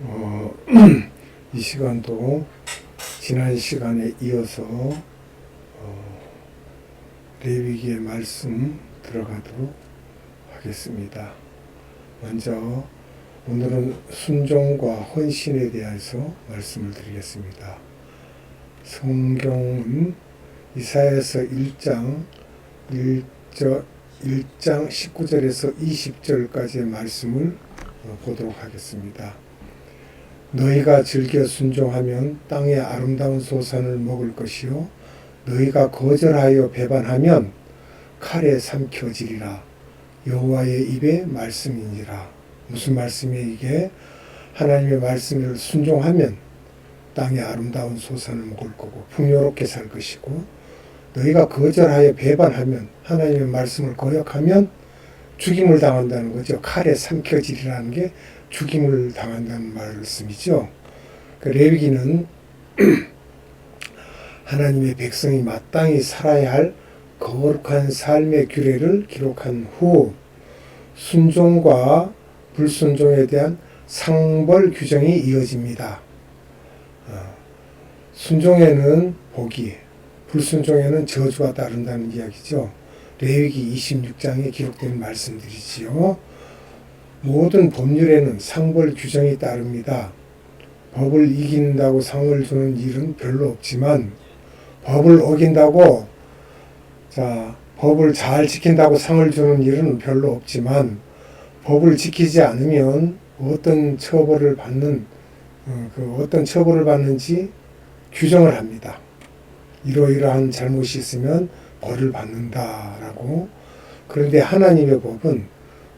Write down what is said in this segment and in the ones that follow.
어, 이 시간도 지난 시간에 이어서 레위기의 말씀 들어가도록 하겠습니다. 먼저 오늘은 순종과 헌신에 대해서 말씀을 드리겠습니다. 성경은 이사야서 1장 19절에서 20절까지의 말씀을 보도록 하겠습니다. 너희가 즐겨 순종하면 땅의 아름다운 소산을 먹을 것이요 너희가 거절하여 배반하면 칼에 삼켜지리라. 여호와의 입의 말씀이니라. 무슨 말씀이에요 이게? 하나님의 말씀을 순종하면 땅의 아름다운 소산을 먹을 거고 풍요롭게 살 것이고, 너희가 거절하여 배반하면, 하나님의 말씀을 거역하면 죽임을 당한다는 거죠. 칼에 삼켜지리라는 게 죽임을 당한다는 말씀이죠. 그 레위기는 하나님의 백성이 마땅히 살아야 할 거룩한 삶의 규례를 기록한 후 순종과 불순종에 대한 상벌 규정이 이어집니다. 순종에는 복이, 불순종에는 저주가 따른다는 이야기죠. 레위기 26장에 기록된 말씀들이지요. 모든 법률에는 상벌 규정이 따릅니다. 법을 이긴다고 상을 주는 일은 별로 없지만, 법을 어긴다고, 법을 잘 지킨다고 상을 주는 일은 별로 없지만, 법을 지키지 않으면 어떤 처벌을 받는지 규정을 합니다. 이러이러한 잘못이 있으면 벌을 받는다라고. 그런데 하나님의 법은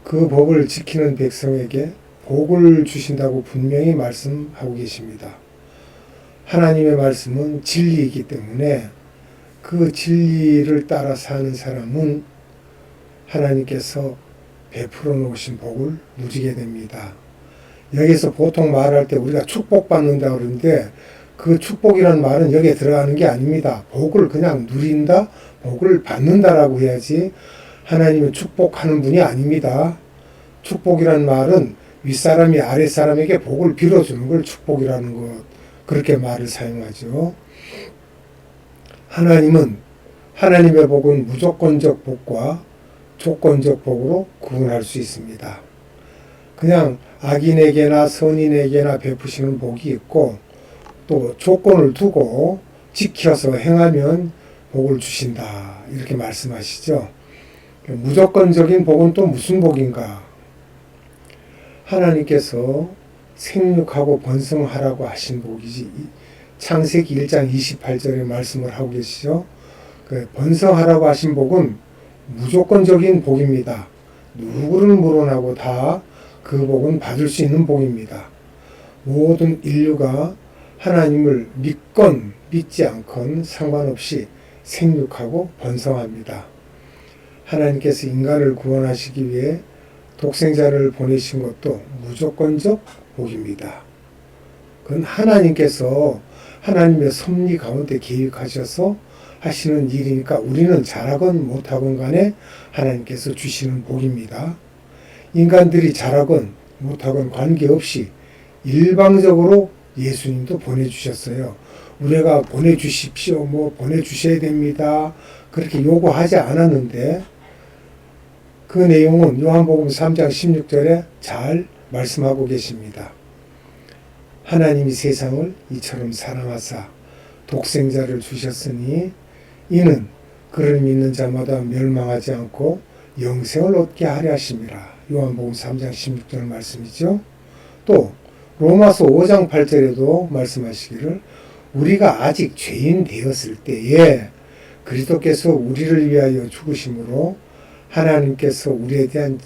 그 법을 지키는 백성에게 복을 주신다고 분명히 말씀하고 계십니다. 하나님의 말씀은 진리이기 때문에 그 진리를 따라 사는 사람은 하나님께서 베풀어 놓으신 복을 누리게 됩니다. 여기서 보통 말할 때 우리가 축복받는다 그러는데, 그 축복이라는 말은 여기에 들어가는 게 아닙니다. 복을 그냥 누린다, 복을 받는다라고 해야지 하나님은 축복하는 분이 아닙니다. 축복이라는 말은 윗사람이 아랫사람에게 복을 빌어주는 걸 축복이라는 것, 그렇게 말을 사용하죠. 하나님의 복은 무조건적 복과 조건적 복으로 구분할 수 있습니다. 그냥 악인에게나 선인에게나 베푸시는 복이 있고, 또 조건을 두고 지켜서 행하면 복을 주신다, 이렇게 말씀하시죠. 무조건적인 복은 또 무슨 복인가? 하나님께서 생육하고 번성하라고 하신 복이지. 창세기 1장 28절에 말씀을 하고 계시죠. 번성하라고 하신 복은 무조건적인 복입니다. 누구를 물어나고 다 그 복은 받을 수 있는 복입니다. 모든 인류가 하나님을 믿건 믿지 않건 상관없이 생육하고 번성합니다. 하나님께서 인간을 구원하시기 위해 독생자를 보내신 것도 무조건적 복입니다. 그건 하나님께서 하나님의 섭리 가운데 계획하셔서 하시는 일이니까 우리는 잘하건 못하건 간에 하나님께서 주시는 복입니다. 인간들이 잘하건 못하건 관계없이 일방적으로 예수님도 보내주셨어요. 우리가 보내주십시오, 보내주셔야 됩니다, 그렇게 요구하지 않았는데, 그 내용은 요한복음 3장 16절에 잘 말씀하고 계십니다. 하나님이 세상을 이처럼 사랑하사 독생자를 주셨으니 이는 그를 믿는 자마다 멸망하지 않고 영생을 얻게 하려 하심이라. 요한복음 3장 16절 말씀이죠. 또 로마서 5장 8절에도 말씀하시기를 우리가 아직 죄인 되었을 때에 그리스도께서 우리를 위하여 죽으심으로 하나님께서 우리에 대한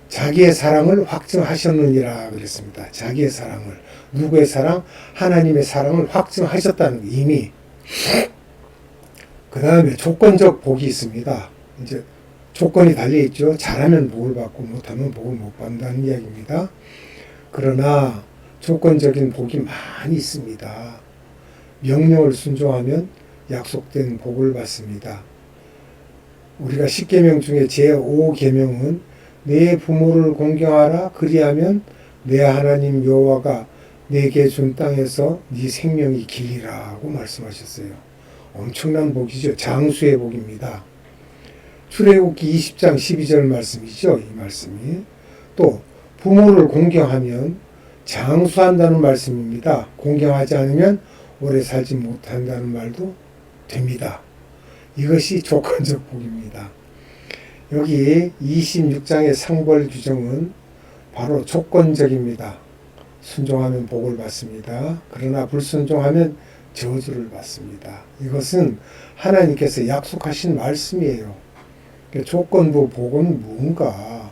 자기의 사랑을 확증하셨느니라 그랬습니다. 자기의 사랑을. 누구의 사랑? 하나님의 사랑을 확증하셨다는 거, 이미. 그 다음에 조건적 복이 있습니다. 이제 조건이 달려있죠. 잘하면 복을 받고 못하면 복을 못 받는다는 이야기입니다. 그러나 조건적인 복이 많이 있습니다. 명령을 순종하면 약속된 복을 받습니다. 우리가 10계명 중에 제5계명은 내 부모를 공경하라, 그리하면 내 하나님 여호와가 내게 준 땅에서 네 생명이 길리라고 말씀하셨어요. 엄청난 복이죠. 장수의 복입니다. 출애굽기 20장 12절 말씀이죠. 이 말씀이. 또 부모를 공경하면 장수한다는 말씀입니다. 공경하지 않으면 오래 살지 못한다는 말도 됩니다. 이것이 조건적 복입니다. 여기 26장의 상벌 규정은 바로 조건적입니다. 순종하면 복을 받습니다. 그러나 불순종하면 저주를 받습니다. 이것은 하나님께서 약속하신 말씀이에요. 조건부 복은 뭔가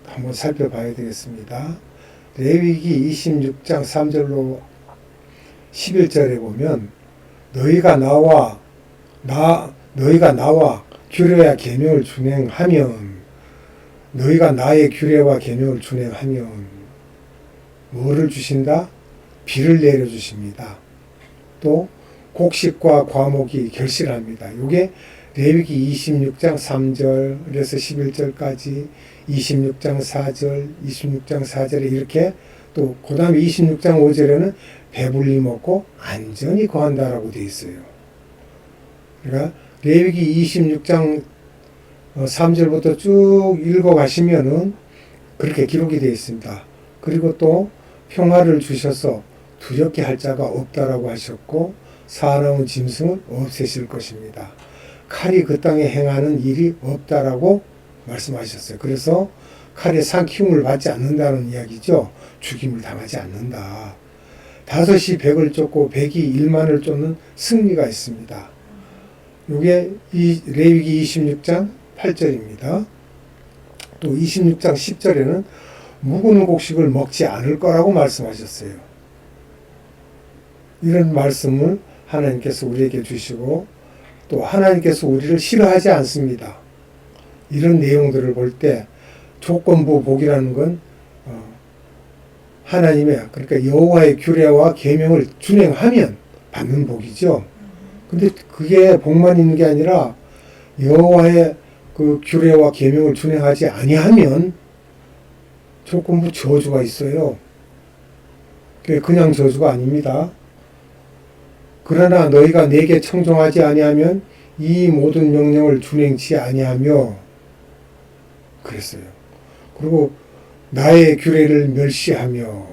한번 살펴봐야 되겠습니다. 레위기 26장 3절로 11절에 보면 너희가 나와 규례와 계명을 준행하면 너희가 나의 규례와 계명을 준행하면 뭐를 주신다? 비를 내려주십니다. 또 곡식과 과목이 결실합니다. 이게 레위기 26장 3절에서 11절까지 26장 4절, 26장 4절에 이렇게 또 그 다음에 26장 5절에는 배불리 먹고 안전히 거한다라고 되어 있어요. 그러니까 레위기 26장 3절부터 쭉 읽어가시면은 그렇게 기록이 되어 있습니다. 그리고 또 평화를 주셔서 두렵게 할 자가 없다라고 하셨고 사나운 짐승을 없애실 것입니다. 칼이 그 땅에 행하는 일이 없다라고 말씀하셨어요. 그래서 칼에 상키움을 받지 않는다는 이야기죠. 죽임을 당하지 않는다. 5이 100을 쫓고 100이 1만을 쫓는 승리가 있습니다. 이게 레위기 26장 8절입니다. 또 26장 10절에는 묵은 곡식을 먹지 않을 거라고 말씀하셨어요. 이런 말씀을 하나님께서 우리에게 주시고 또 하나님께서 우리를 싫어하지 않습니다. 이런 내용들을 볼 때 조건부 복이라는 건 하나님의 그러니까 여호와의 규례와 계명을 준행하면 받는 복이죠. 근데 그게 복만 있는 게 아니라 여호와의 그 규례와 계명을 준행하지 아니하면 조건부 저주가 있어요. 그냥 저주가 아닙니다. 그러나 너희가 내게 청종하지 아니하면 이 모든 명령을 준행치 아니하며 그랬어요. 그리고 나의 규례를 멸시하며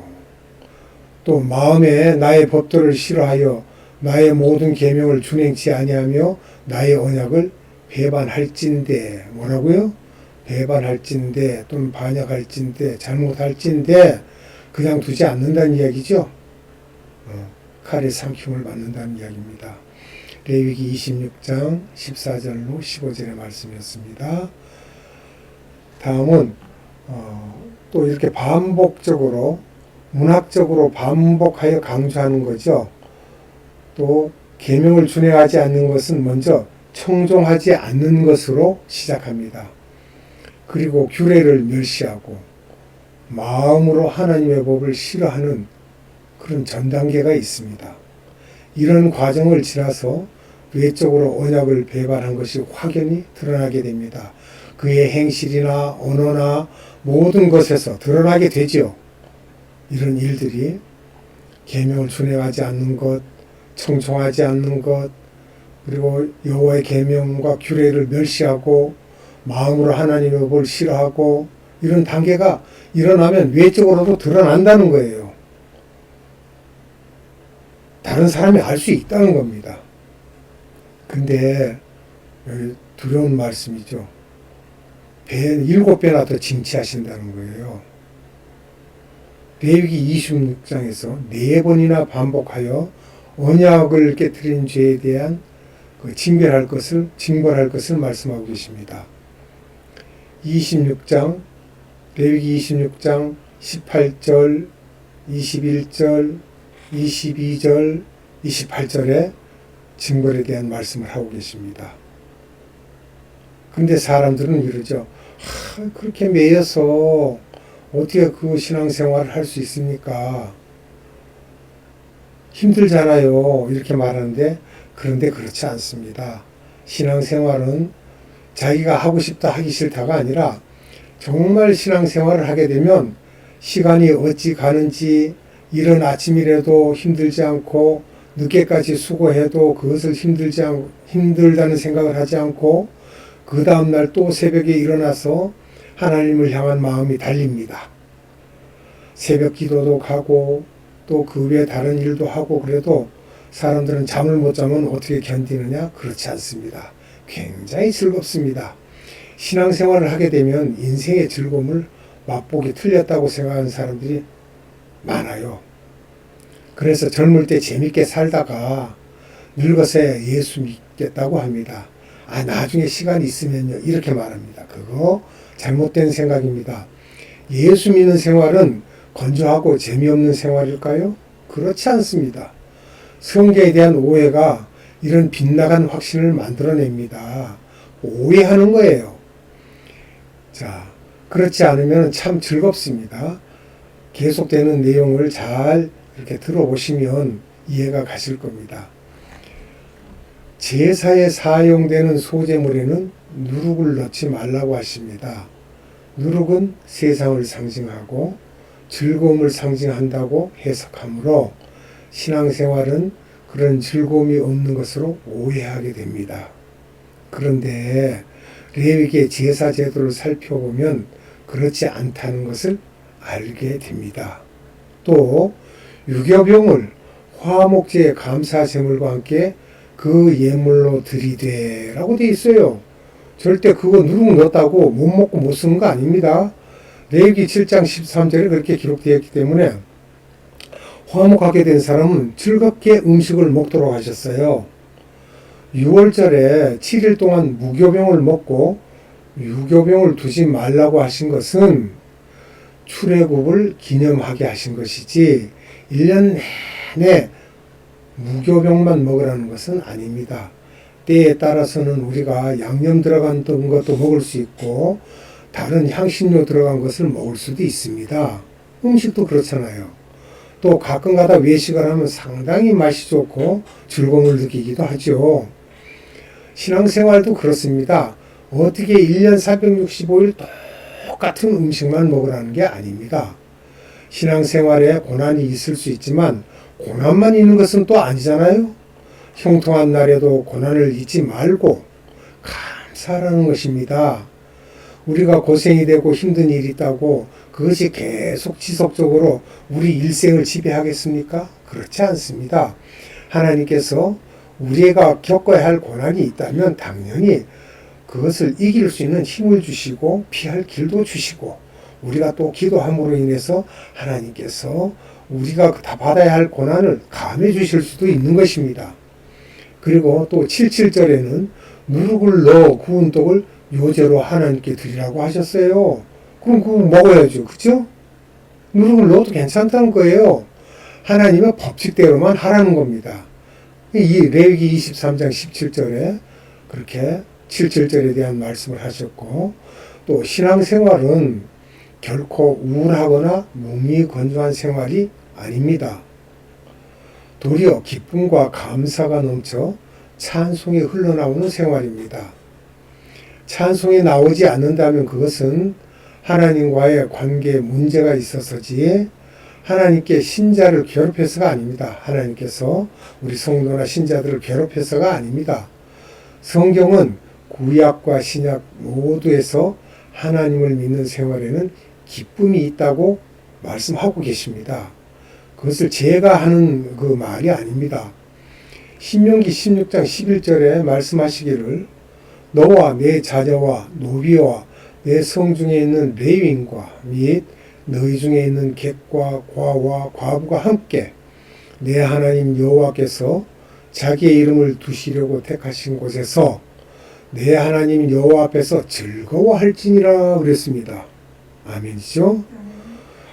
또 마음에 나의 법도를 싫어하여 나의 모든 계명을 준행치 아니하며 나의 언약을 배반할진대 뭐라고요? 배반할진대 또는 반역할진대 잘못할진대 그냥 두지 않는다는 이야기죠. 칼의 삼킴을 받는다는 이야기입니다. 레위기 26장 14절로 15절의 말씀이었습니다. 다음은 또 이렇게 반복적으로 문학적으로 반복하여 강조하는 거죠. 또 계명을 준행하지 않는 것은 먼저 청종하지 않는 것으로 시작합니다. 그리고 규례를 멸시하고 마음으로 하나님의 법을 싫어하는 그런 전 단계가 있습니다. 이런 과정을 지나서 외적으로 언약을 배반한 것이 확연히 드러나게 됩니다. 그의 행실이나 언어나 모든 것에서 드러나게 되죠. 이런 일들이 계명을 준행하지 않는 것, 청종하지 않는 것, 그리고 여호와의 계명과 규례를 멸시하고 마음으로 하나님의 법을 싫어하고 이런 단계가 일어나면 외적으로도 드러난다는 거예요. 다른 사람이 알 수 있다는 겁니다. 근데 두려운 말씀이죠. 7배나 더 징치하신다는 거예요. 레위기 26장에서 4번이나 반복하여 언약을 깨뜨린 죄에 대한 징벌할 것을 말씀하고 계십니다. 26장, 레위기 26장 18절, 21절, 22절, 28절에 징벌에 대한 말씀을 하고 계십니다. 근데 사람들은 이러죠. 그렇게 매여서 어떻게 그 신앙생활을 할 수 있습니까? 힘들잖아요. 이렇게 말하는데 그런데 그렇지 않습니다. 신앙생활은 자기가 하고 싶다 하기 싫다가 아니라 정말 신앙생활을 하게 되면 시간이 어찌 가는지 이른 아침이라도 힘들지 않고 늦게까지 수고해도 그것을 힘들다는 생각을 하지 않고 그 다음날 또 새벽에 일어나서 하나님을 향한 마음이 달립니다. 새벽 기도도 가고 또 그 외에 다른 일도 하고 그래도 사람들은 잠을 못 자면 어떻게 견디느냐? 그렇지 않습니다. 굉장히 즐겁습니다. 신앙생활을 하게 되면 인생의 즐거움을 맛보기 틀렸다고 생각하는 사람들이 많아요. 그래서 젊을 때 재밌게 살다가 늙어서야 예수 믿겠다고 합니다. 나중에 시간이 있으면요. 이렇게 말합니다. 그거 잘못된 생각입니다. 예수 믿는 생활은 건조하고 재미없는 생활일까요? 그렇지 않습니다. 성경에 대한 오해가 이런 빗나간 확신을 만들어냅니다. 오해하는 거예요. 자, 그렇지 않으면 참 즐겁습니다. 계속되는 내용을 잘 이렇게 들어보시면 이해가 가실 겁니다. 제사에 사용되는 소재물에는 누룩을 넣지 말라고 하십니다. 누룩은 세상을 상징하고 즐거움을 상징한다고 해석하므로 신앙생활은 그런 즐거움이 없는 것으로 오해하게 됩니다. 그런데 레위기의 제사 제도를 살펴보면 그렇지 않다는 것을 알게 됩니다. 또 유교병을 화목제의 감사제물과 함께 그 예물로 드리되라고 되어 있어요. 절대 그거 누룩 넣었다고 못 먹고 못 쓰는 거 아닙니다. 레위기 7장 13절에 그렇게 기록되어 있기 때문에 화목하게 된 사람은 즐겁게 음식을 먹도록 하셨어요. 6월절에 7일 동안 무교병을 먹고 유교병을 두지 말라고 하신 것은 출애굽을 기념하게 하신 것이지 1년 내내 무교병만 먹으라는 것은 아닙니다. 때에 따라서는 우리가 양념 들어간 것도 먹을 수 있고 다른 향신료 들어간 것을 먹을 수도 있습니다. 음식도 그렇잖아요. 또 가끔가다 외식을 하면 상당히 맛이 좋고 즐거움을 느끼기도 하죠. 신앙생활도 그렇습니다. 어떻게 1년 365일 똑같은 음식만 먹으라는 게 아닙니다. 신앙생활에 고난이 있을 수 있지만 고난만 있는 것은 또 아니잖아요. 형통한 날에도 고난을 잊지 말고 감사하라는 것입니다. 우리가 고생이 되고 힘든 일이 있다고 그것이 계속 지속적으로 우리 일생을 지배하겠습니까? 그렇지 않습니다. 하나님께서 우리가 겪어야 할 고난이 있다면 당연히 그것을 이길 수 있는 힘을 주시고 피할 길도 주시고 우리가 또 기도함으로 인해서 하나님께서 우리가 다 받아야 할 고난을 감해 주실 수도 있는 것입니다. 그리고 또 77절에는 누룩을 넣어 구운 떡을 요제로 하나님께 드리라고 하셨어요. 그럼 그거 먹어야죠. 그죠? 누룩을 넣어도 괜찮다는 거예요. 하나님의 법칙대로만 하라는 겁니다. 이 레위기 23장 17절에 그렇게 77절에 대한 말씀을 하셨고 또 신앙생활은 결코 우울하거나 무미건조한 생활이 아닙니다. 도리어 기쁨과 감사가 넘쳐 찬송이 흘러나오는 생활입니다. 찬송이 나오지 않는다면 그것은 하나님과의 관계에 문제가 있어서지 하나님께 신자를 괴롭혀서가 아닙니다. 하나님께서 우리 성도나 신자들을 괴롭혀서가 아닙니다. 성경은 구약과 신약 모두에서 하나님을 믿는 생활에는 기쁨이 있다고 말씀하고 계십니다. 그것을 제가 하는 그 말이 아닙니다. 신명기 16장 11절에 말씀하시기를 너와 내 자녀와 노비와 내 성중에 있는 레위인과 및 너희 중에 있는 객과 과와 과부가 함께 내 하나님 여호와께서 자기의 이름을 두시려고 택하신 곳에서 내 하나님 여호와 앞에서 즐거워할지니라 그랬습니다. 아멘이죠?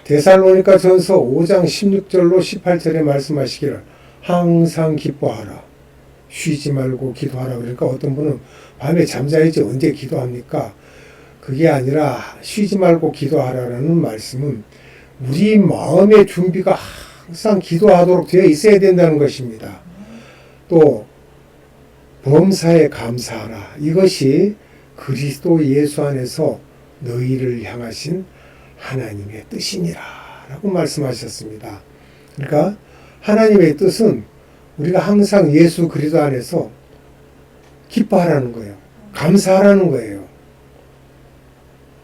데살로니가 전서 5장 16절로 18절에 말씀하시기를 항상 기뻐하라. 쉬지 말고 기도하라. 그러니까 어떤 분은 밤에 잠자야지 언제 기도합니까? 그게 아니라 쉬지 말고 기도하라는 말씀은 우리 마음의 준비가 항상 기도하도록 되어 있어야 된다는 것입니다. 또 범사에 감사하라. 이것이 그리스도 예수 안에서 너희를 향하신 하나님의 뜻이니라 라고 말씀하셨습니다. 그러니까 하나님의 뜻은 우리가 항상 예수 그리스도 안에서 기뻐하라는 거예요. 감사하라는 거예요.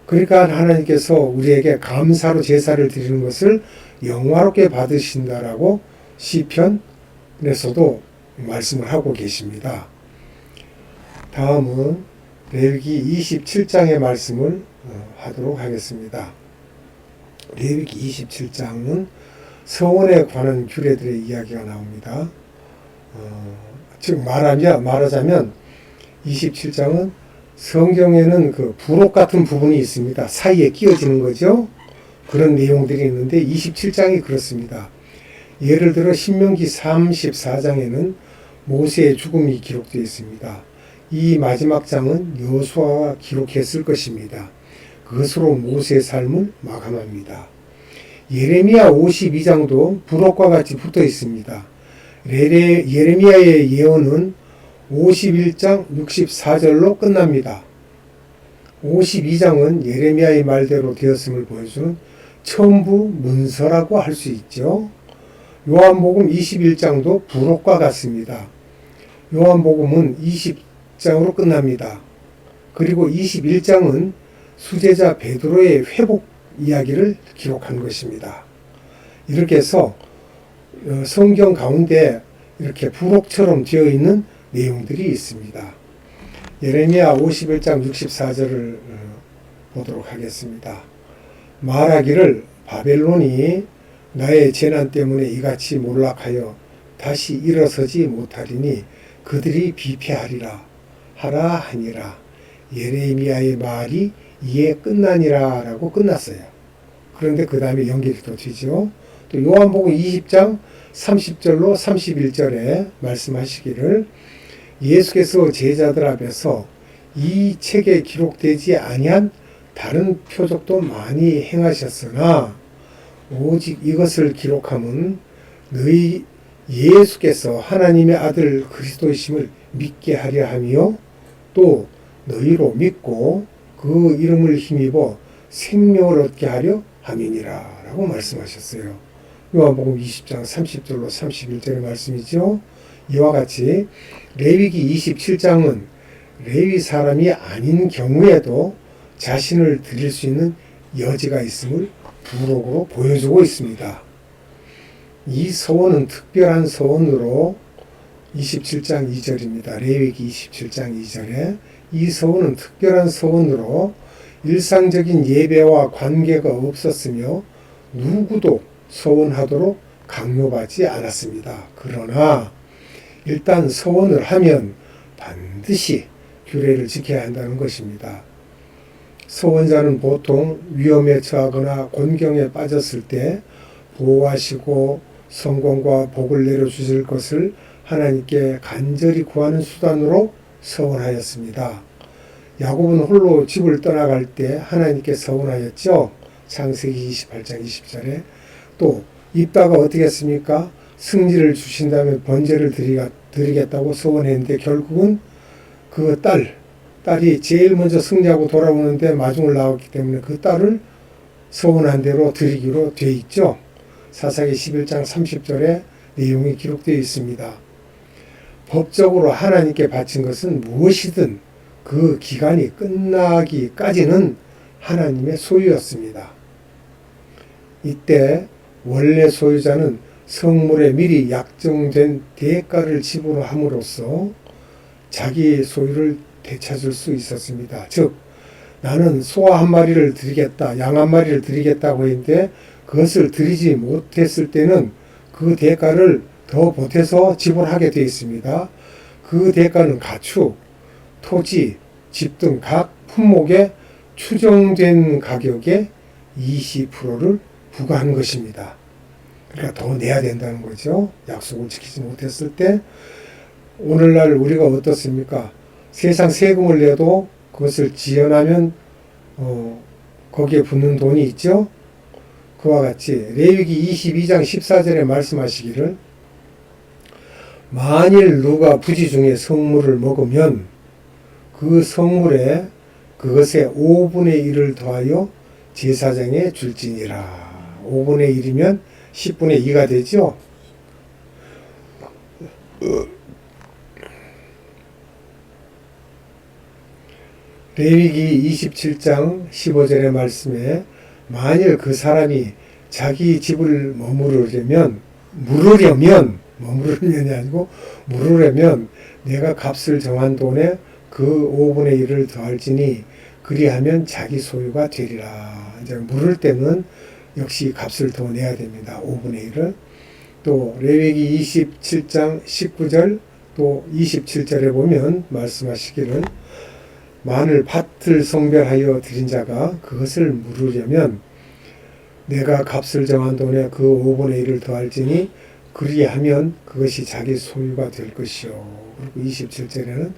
그러니까 하나님께서 우리에게 감사로 제사를 드리는 것을 영화롭게 받으신다라고 시편에서도 말씀을 하고 계십니다. 다음은 레위기 27장의 말씀을 하도록 하겠습니다. 레위기 27장은 서원에 관한 규례들의 이야기가 나옵니다. 즉 말하자면 27장은 성경에는 그 부록 같은 부분이 있습니다. 사이에 끼어지는 거죠. 그런 내용들이 있는데 27장이 그렇습니다. 예를 들어 신명기 34장에는 모세의 죽음이 기록되어 있습니다. 이 마지막 장은 여호수아가 기록했을 것입니다. 그것으로 모세의 삶을 마감합니다. 예레미야 52장도 부록과 같이 붙어 있습니다. 예레미야의 예언은 51장 64절로 끝납니다. 52장은 예레미야의 말대로 되었음을 보여주는 첨부 문서라고 할 수 있죠. 요한복음 21장도 부록과 같습니다. 요한복음은 20장으로 끝납니다. 그리고 21장은 수제자 베드로의 회복 이야기를 기록한 것입니다. 이렇게 해서 성경 가운데 이렇게 부록처럼 되어 있는 내용들이 있습니다. 예레미야 51장 64절을 보도록 하겠습니다. 말하기를 바벨론이 나의 재난 때문에 이같이 몰락하여 다시 일어서지 못하리니 그들이 비패하리라 하라 하니라. 예레미야의 말이 이에 끝나니라 라고 끝났어요. 그런데 그 다음에 연결이 또 되죠. 또 요한복음 20장 30절로 31절에 말씀하시기를 예수께서 제자들 앞에서 이 책에 기록되지 아니한 다른 표적도 많이 행하셨으나 오직 이것을 기록함은 너희 예수께서 하나님의 아들 그리스도이심을 믿게 하려 함이요 또 너희로 믿고 그 이름을 힘입어 생명을 얻게 하려 함이니라 라고 말씀하셨어요. 요한복음 20장 30절로 31절의 말씀이죠. 이와 같이 레위기 27장은 레위 사람이 아닌 경우에도 자신을 드릴 수 있는 여지가 있음을 부록으로 보여주고 있습니다. 이 서원은 특별한 서원으로 27장 2절입니다. 레위기 27장 2절에 이 서원은 특별한 서원으로 일상적인 예배와 관계가 없었으며 누구도 서원하도록 강요받지 않았습니다. 그러나 일단 서원을 하면 반드시 규례를 지켜야 한다는 것입니다. 서원자는 보통 위험에 처하거나 곤경에 빠졌을 때 보호하시고 성공과 복을 내려주실 것을 하나님께 간절히 구하는 수단으로 서원하였습니다. 야곱은 홀로 집을 떠나갈 때 하나님께 서원하였죠. 창세기 28장 20절에 또 입다가 어떻게 했습니까? 승리를 주신다면 번제를 드리겠다고 서원했는데 결국은 그 딸이 제일 먼저 승리하고 돌아오는데 마중을 나왔기 때문에 그 딸을 서원한 대로 드리기로 되어 있죠. 사사기 11장 30절에 내용이 기록되어 있습니다. 법적으로 하나님께 바친 것은 무엇이든 그 기간이 끝나기까지는 하나님의 소유였습니다. 이때 원래 소유자는 성물에 미리 약정된 대가를 지불함으로써 자기 소유를 되찾을 수 있었습니다. 즉 나는 소 한 마리를 드리겠다, 양 한 마리를 드리겠다고 했는데 그것을 드리지 못했을 때는 그 대가를 더 보태서 지불하게 되어 있습니다. 그 대가는 가축, 토지, 집 등 각 품목에 추정된 가격의 20%를 부과한 것입니다. 그러니까 더 내야 된다는 거죠. 약속을 지키지 못했을 때. 오늘날 우리가 어떻습니까? 세상 세금을 내도 그것을 지연하면 거기에 붙는 돈이 있죠. 그와 같이 레위기 22장 14절에 말씀하시기를 만일 누가 부지 중에 성물을 먹으면 그 성물에 그것의 5분의 1을 더하여 제사장에 줄지니라. 5분의 1이면 10분의 2가 되죠. 레위기 27장 15절의 말씀에 만일 그 사람이 자기 집을 머무르려면이 아니고 물으려면 내가 값을 정한 돈에 그 5분의 1을 더할지니 그리하면 자기 소유가 되리라. 이제 물을 때는 역시 값을 더 내야 됩니다. 5분의 1을. 또 레위기 27장 19절 또 27절에 보면 말씀하시기를 만일 밭을 성별하여 드린 자가 그것을 물으려면 내가 값을 정한 돈에 그 5분의 1을 더할지니 그리하면 그것이 자기 소유가 될 것이요. 그리고 27절에는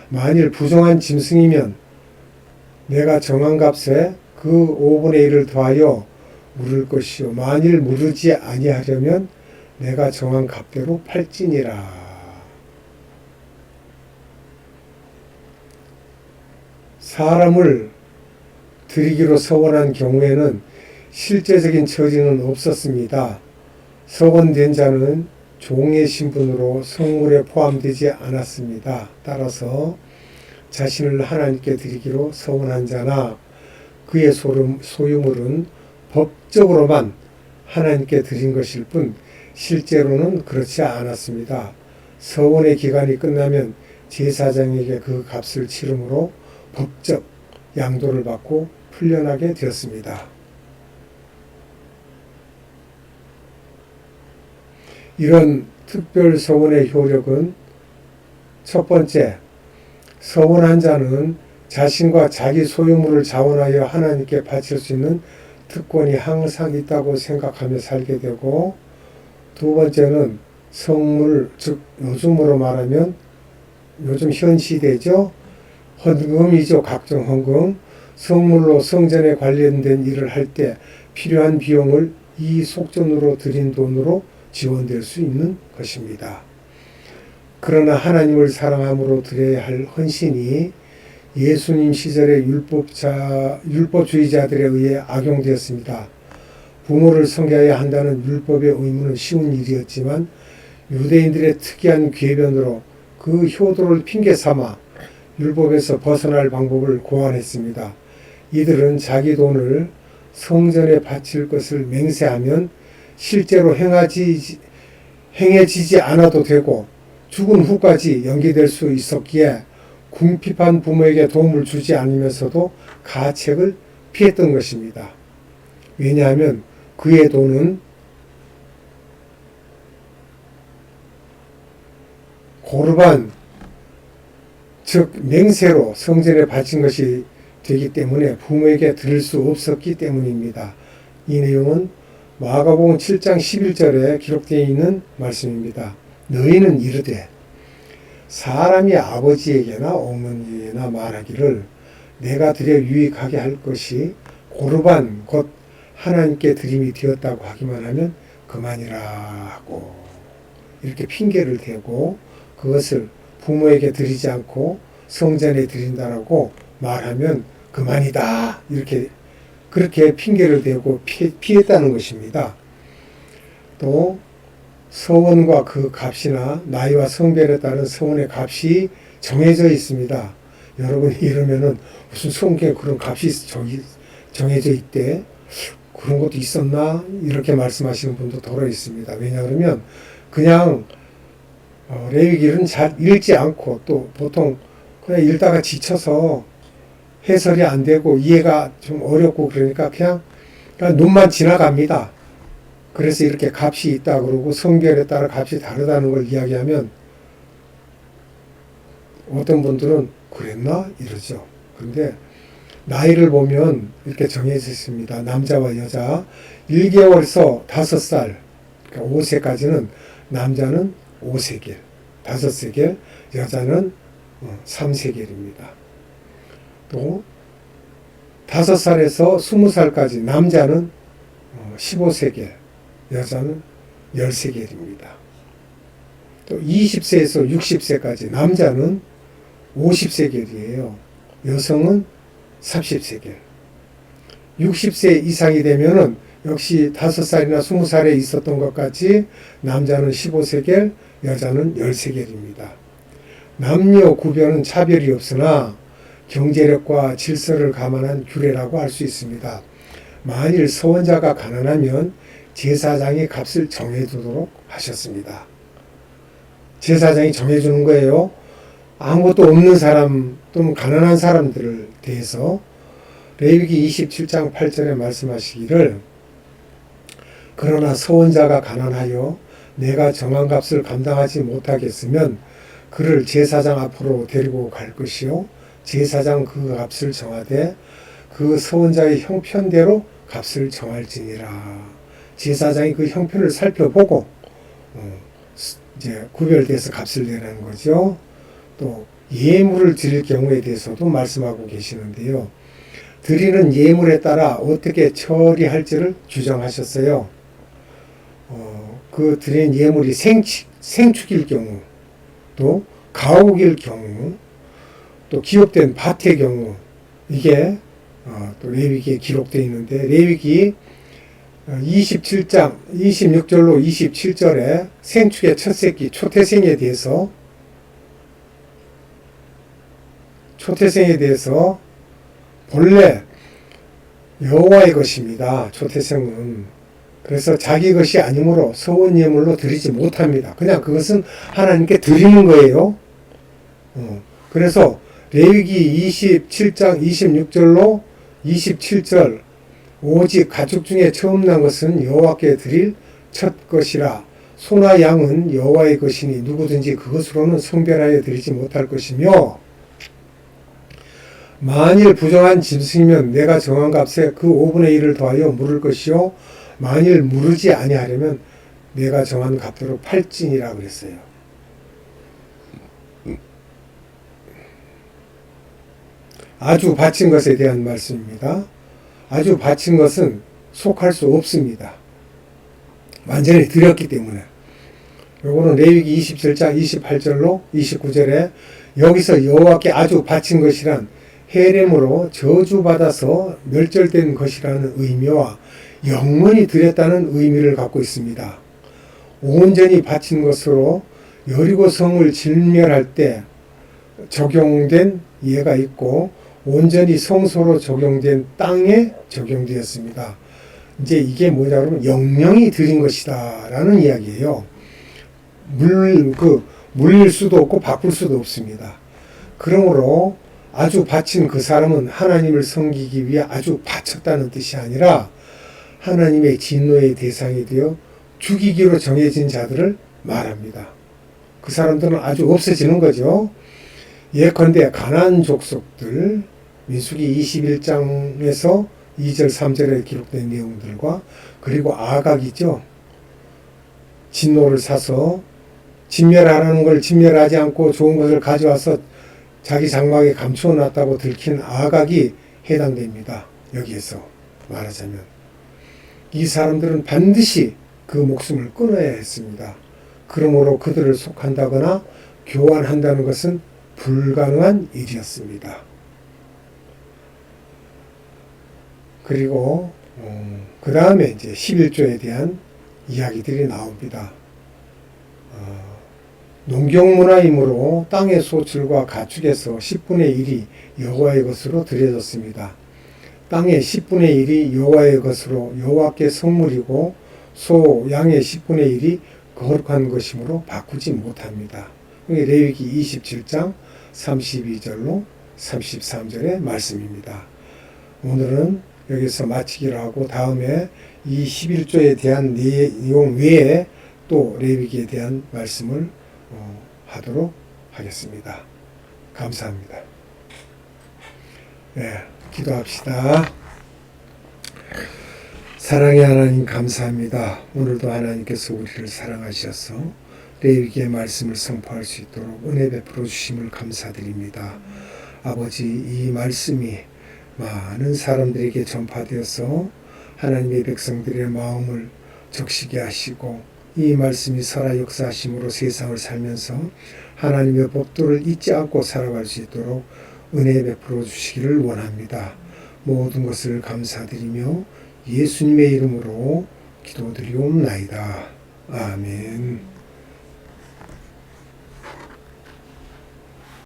만일 부정한 짐승이면 내가 정한 값에 그 5분의 1을 더하여 물을 것이요. 만일 물으지 아니하려면 내가 정한 값대로 팔지니라. 사람을 드리기로 서원한 경우에는 실제적인 처지는 없었습니다. 서원된 자는 종의 신분으로 성물에 포함되지 않았습니다. 따라서 자신을 하나님께 드리기로 서원한 자나 그의 소유물은 법적으로만 하나님께 드린 것일 뿐 실제로는 그렇지 않았습니다. 서원의 기간이 끝나면 제사장에게 그 값을 치름으로 법적 양도를 받고 풀려나게 되었습니다. 이런 특별 서원의 효력은 첫 번째, 서원한 자는 자신과 자기 소유물을 자원하여 하나님께 바칠 수 있는 특권이 항상 있다고 생각하며 살게 되고, 두 번째는 성물, 즉 요즘으로 말하면 요즘 현 시대죠. 헌금이죠. 각종 헌금. 성물로 성전에 관련된 일을 할 때 필요한 비용을 이 속전으로 드린 돈으로 지원될 수 있는 것입니다. 그러나 하나님을 사랑함으로 드려야 할 헌신이 예수님 시절의 율법주의자들에 의해 악용되었습니다. 부모를 섬겨야 한다는 율법의 의무는 쉬운 일이었지만 유대인들의 특이한 궤변으로 그 효도를 핑계 삼아 율법에서 벗어날 방법을 고안했습니다. 이들은 자기 돈을 성전에 바칠 것을 맹세하면 실제로 행해지지 않아도 되고 죽은 후까지 연기될 수 있었기에 궁핍한 부모에게 도움을 주지 않으면서도 가책을 피했던 것입니다. 왜냐하면 그의 돈은 고르반, 즉 맹세로 성전에 바친 것이 되기 때문에 부모에게 드릴 수 없었기 때문입니다. 이 내용은 마가복음 7장 11절에 기록되어 있는 말씀입니다. 너희는 이르되 사람이 아버지에게나 어머니에게나 말하기를 내가 드려 유익하게 할 것이 고르반 곧 하나님께 드림이 되었다고 하기만 하면 그만이라 하고 이렇게 핑계를 대고 그것을 부모에게 드리지 않고 성전에 드린다라고 말하면 그만이다 이렇게 그렇게 핑계를 대고 피했다는 것입니다. 또 서원과 그 값이나 나이와 성별에 따른 서원의 값이 정해져 있습니다. 여러분이 이러면은 무슨 성경에 그런 값이 정해져 있대? 그런 것도 있었나? 이렇게 말씀하시는 분도 더러 있습니다. 왜냐하면 그냥 레위기는 잘 읽지 않고 또 보통 그냥 읽다가 지쳐서 해설이 안 되고 이해가 좀 어렵고 그러니까 그냥 눈만 지나갑니다. 그래서 이렇게 값이 있다 그러고 성별에 따라 값이 다르다는 걸 이야기하면 어떤 분들은 그랬나? 이러죠. 그런데 나이를 보면 이렇게 정해져 있습니다. 남자와 여자 1개월에서 5살 그러니까 5세까지는 남자는 5세겔 5세겔 여자는 3세겔입니다. 또 5살에서 20살까지 남자는 15세겔 여자는 10세겔입니다. 또 20세에서 60세까지 남자는 50세겔이에요. 여성은 30세겔. 60세 이상이 되면은 역시 5살이나 20살에 있었던 것 같이 남자는 15세겔, 여자는 13겔입니다. 남녀 구별은 차별이 없으나 경제력과 질서를 감안한 규례라고 할 수 있습니다. 만일 서원자가 가난하면 제사장이 값을 정해두도록 하셨습니다. 제사장이 정해주는 거예요. 아무것도 없는 사람 또는 가난한 사람들을 대해서 레위기 27장 8절에 말씀하시기를 그러나 서원자가 가난하여 내가 정한 값을 감당하지 못하겠으면 그를 제사장 앞으로 데리고 갈 것이요 제사장 그 값을 정하되 그 서원자의 형편대로 값을 정할지니라. 제사장이 그 형편을 살펴보고 이제 구별돼서 값을 내라는 거죠. 또 예물을 드릴 경우에 대해서도 말씀하고 계시는데요. 드리는 예물에 따라 어떻게 처리할지를 규정하셨어요. 그 드린 예물이 생축일 경우, 또 가옥일 경우, 또 기업된 밭의 경우, 이게 또 레위기에 기록되어 있는데 레위기 27장 26절로 27절에 생축의 첫 새끼 초태생에 대해서 본래 여호와의 것입니다. 초태생은. 그래서 자기 것이 아니므로 서원 예물로 드리지 못합니다. 그냥 그것은 하나님께 드리는 거예요. 그래서 레위기 27장 26절로 27절 오직 가축 중에 처음 난 것은 여호와께 드릴 첫 것이라 소나 양은 여호와의 것이니 누구든지 그것으로는 성별하여 드리지 못할 것이며 만일 부정한 짐승이면 내가 정한 값에 그 5분의 1을 더하여 물을 것이요 만일 무르지 아니하려면 내가 정한 값대로 팔지니라 그랬어요. 아주 바친 것에 대한 말씀입니다. 아주 바친 것은 속할 수 없습니다. 완전히 드렸기 때문에. 요거는 레위기 27장 28절로 29절에 여기서 여호와께 아주 바친 것이란 헤렘으로 저주받아서 멸절된 것이라는 의미와 영원히 드렸다는 의미를 갖고 있습니다. 온전히 바친 것으로 여리고 성을 진멸할 때 적용된 예가 있고 온전히 성소로 적용된 땅에 적용되었습니다. 이제 이게 뭐냐 그러면 영영이 드린 것이다 라는 이야기예요. 물릴 수도 없고 바꿀 수도 없습니다. 그러므로 아주 바친 그 사람은 하나님을 섬기기 위해 아주 바쳤다는 뜻이 아니라 하나님의 진노의 대상이 되어 죽이기로 정해진 자들을 말합니다. 그 사람들은 아주 없어지는 거죠. 예컨대 가나안 족속들 민수기 21장에서 2절 3절에 기록된 내용들과 그리고 아각이죠. 진노를 사서 진멸하라는 걸 진멸하지 않고 좋은 것을 가져와서 자기 장막에 감추어 놨다고 들킨 아각이 해당됩니다. 여기에서 말하자면 이 사람들은 반드시 그 목숨을 끊어야 했습니다. 그러므로 그들을 속한다거나 교환한다는 것은 불가능한 일이었습니다. 그리고 그 다음에 이제 11조에 대한 이야기들이 나옵니다. 농경문화이므로 땅의 소출과 가축에서 10분의 1이 여호와의 것으로 드려졌습니다. 땅의 10분의 1이 여호와의 것으로 여호와께 성물이고 소, 양의 10분의 1이 거룩한 것이므로 바꾸지 못합니다. 레위기 27장 32절로 33절의 말씀입니다. 오늘은 여기서 마치기로 하고 다음에 이 11조에 대한 내용 외에 또 레위기에 대한 말씀을 하도록 하겠습니다. 감사합니다. 네, 기도합시다. 사랑의 하나님 감사합니다. 오늘도 하나님께서 우리를 사랑하셔서 레위기의 말씀을 선포할 수 있도록 은혜 베풀어 주심을 감사드립니다. 아버지, 이 말씀이 많은 사람들에게 전파되어서 하나님의 백성들의 마음을 적시게 하시고 이 말씀이 살아 역사하심으로 세상을 살면서 하나님의 법도를 잊지 않고 살아갈 수 있도록 은혜 베풀어 주시기를 원합니다. 모든 것을 감사드리며 예수님의 이름으로 기도드리옵나이다. 아멘.